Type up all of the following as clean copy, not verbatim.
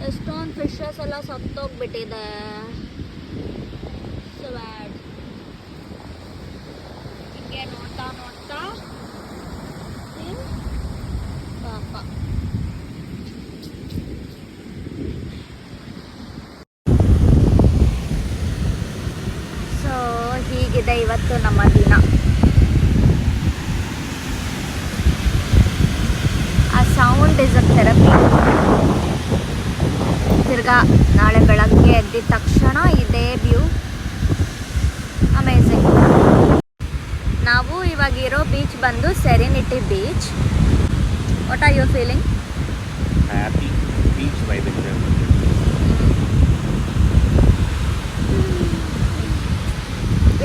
ಎಷ್ಟೊಂದು ಫಿಶಸ್ ಎಲ್ಲ ಸತ್ತೋಗ್ಬಿಟ್ಟಿದೆ. ಸೊ ಬ್ಯಾಡ್. ಹಿಂಗೆ ನೋಡ್ತಾ ನೋಡ್ತಾ ಪಾಪ. ಸೊ ಹೀಗಿದೆ ಇವತ್ತು ನಮ್ಮ ದಿನ. ಆ ಸೌಂಡ್ ಇಸ್ ಅ ಥೆರಪಿ. ತಿರ್ಗಾ ನಾಳೆ ಬೆಳಗ್ಗೆ ಎದ್ದಿದ ತಕ್ಷಣ ಇದೇ ವ್ಯೂ. ಅಮೇಝಿಂಗ್. ನಾವು ಇವಾಗ ಇರೋ ಬೀಚ್ ಬಂದು serenity beach. What are you feeling? Happy beach vibe ಇದೆ.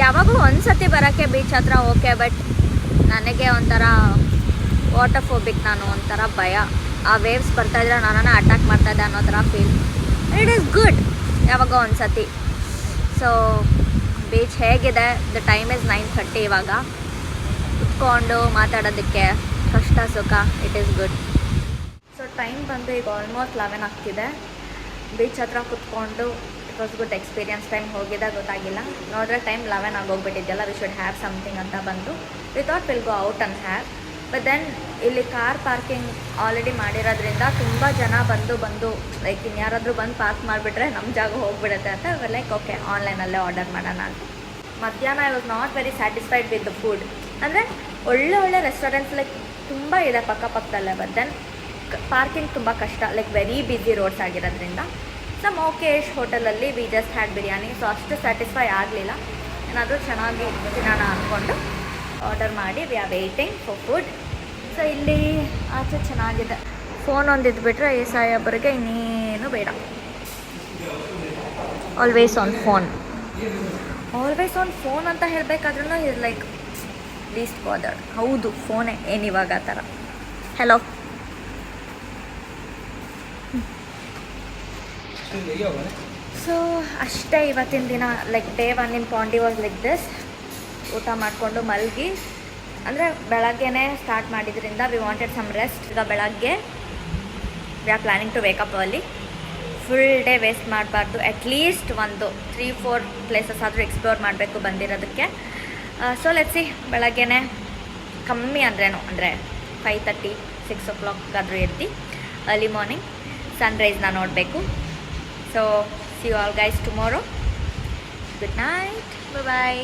ಯಾವಾಗೂ ಒಂದ್ಸತಿ ಬರೋಕ್ಕೆ ಬೀಚ್ ಹತ್ರ ಓಕೆ, ಬಟ್ ನನಗೆ ಒಂಥರ ವಾಟರ್ಫೋಬಿಕ್. ನಾನು ಒಂಥರ ಭಯ. ಆ ವೇವ್ಸ್ ಬರ್ತಾ ಇದ್ರೆ ನನ್ನನ್ನು ಅಟ್ಯಾಕ್ ಮಾಡ್ತಾ ಇದೆ ಅನ್ನೋ ಥರ ಫೀಲ್. ಇಟ್ ಈಸ್ ಗುಡ್ ಯಾವಾಗ ಒಂದ್ಸತಿ. ಸೊ ಬೀಚ್ ಹೇಗಿದೆ? ದ ಟೈಮ್ ಇಸ್ 9:30 ಇವಾಗ. ಕುತ್ಕೊಂಡು ಮಾತಾಡೋದಕ್ಕೆ ಕಷ್ಟ ಸುಖ, it is good. So time ಬಂದು ಈಗ ಆಲ್ಮೋಸ್ಟ್ 11 ಆಗ್ತಿದೆ. ಬೀಚ್ ಹತ್ರ ಕುತ್ಕೊಂಡು it was good experience. Time ಹೋಗಿದೆ ಗೊತ್ತಾಗಿಲ್ಲ. ನೋಡಿದ್ರೆ ಟೈಮ್ 11 ಆಗೋಗ್ಬಿಟ್ಟಿದ್ದೆಲ್ಲ. ವಿ ಶುಡ್ ಹ್ಯಾವ್ ಸಮಥಿಂಗ್ ಅಂತ ಬಂದು we thought will go out and have. But then ಇಲ್ಲಿ ಕಾರ್ ಪಾರ್ಕಿಂಗ್ ಆಲ್ರೆಡಿ ಮಾಡಿರೋದ್ರಿಂದ ತುಂಬ ಜನ ಬಂದು ಲೈಕ್ ಇನ್ಯಾರಾದರೂ ಬಂದು ಪಾರ್ಕ್ ಮಾಡಿಬಿಟ್ರೆ ನಮ್ಮ ಜಾಗ ಹೋಗ್ಬಿಡುತ್ತೆ ಅಂತ ಲೈಕ್ ಓಕೆ ಆನ್ಲೈನಲ್ಲೇ ಆರ್ಡರ್ ಮಾಡೋಣ ಅಂತ. ಮಧ್ಯಾಹ್ನ I was not very satisfied with the food. ಅಂದರೆ ಒಳ್ಳೆ ರೆಸ್ಟೋರೆಂಟ್ಸ್ ಲೈಕ್ ತುಂಬ ಇದೆ ಪಕ್ಕದಲ್ಲೇ. ಬಟ್ ದೆನ್ ಪಾರ್ಕಿಂಗ್ ತುಂಬ ಕಷ್ಟ, ಲೈಕ್ ವೆರಿ ಬ್ಯುಸಿ ರೋಡ್ಸ್ ಆಗಿರೋದ್ರಿಂದ. ಸಮ್ ಓಕೆ-ಇಶ್ ಹೋಟೆಲಲ್ಲಿ we just had biryani. So ಅಷ್ಟು ಸ್ಯಾಟಿಸ್ಫೈ ಆಗಲಿಲ್ಲ. ಏನಾದರೂ ಚೆನ್ನಾಗಿ ತಿನ್ನೋಣ ಅಂದ್ಕೊಂಡು ಆರ್ಡರ್ ಮಾಡಿ we are waiting for food. So ಇಲ್ಲಿ ಆಚೆ ಚೆನ್ನಾಗಿದೆ. ಫೋನ್ ಒಂದಿದ್ಬಿಟ್ರೆ ಈ ಸಾಯೊಬ್ಬರಿಗೆ ಇನ್ನೇನು ಬೇಡ. Always on phone. Always on phone ಅಂತ ಹೇಳಬೇಕಾದ್ರೂ ಇಸ್ ಲೈಕ್ ಲೀಸ್ಟ್ ಬಾದರ್ಡ್. ಹೌದು, ಫೋನೇ ಏನಿವಾಗ ಆ ಥರ. ಹೆಲೋ. ಸೊ ಅಷ್ಟೇ ಇವತ್ತಿನ ದಿನ. Like day 1 in Pondy was like this. ಊಟ ಮಾಡಿಕೊಂಡು ಮಲಗಿ, ಅಂದರೆ ಬೆಳಗ್ಗೆನೇ ಸ್ಟಾರ್ಟ್ ಮಾಡಿದ್ರಿಂದ ವಿ ವಾಂಟೆಡ್ ಸಮ್ ರೆಸ್ಟ್. ಈಗ ಬೆಳಗ್ಗೆ we are planning to wake up ಅಲ್ಲಿ. ಫುಲ್ ಡೇ ವೇಸ್ಟ್ ಮಾಡಬಾರ್ದು. ಅಟ್ಲೀಸ್ಟ್ ಒಂದು 3-4 ಪ್ಲೇಸಸ್ ಆದರೂ ಎಕ್ಸ್ಪ್ಲೋರ್ ಮಾಡಬೇಕು ಬಂದಿರೋದಕ್ಕೆ. ಸೊ ಲೆಟ್ಸ್ ಸಿ, ಬೆಳಗ್ಗೆನೇ ಕಮ್ಮಿ ಅಂದ್ರೇನು ಅಂದರೆ 5:30-6 o'clock ಎದ್ದು ಅರ್ಲಿ ಮಾರ್ನಿಂಗ್ ಸನ್ರೈಸ್ನ ನೋಡಬೇಕು. So see you all guys tomorrow. Good night. Bye.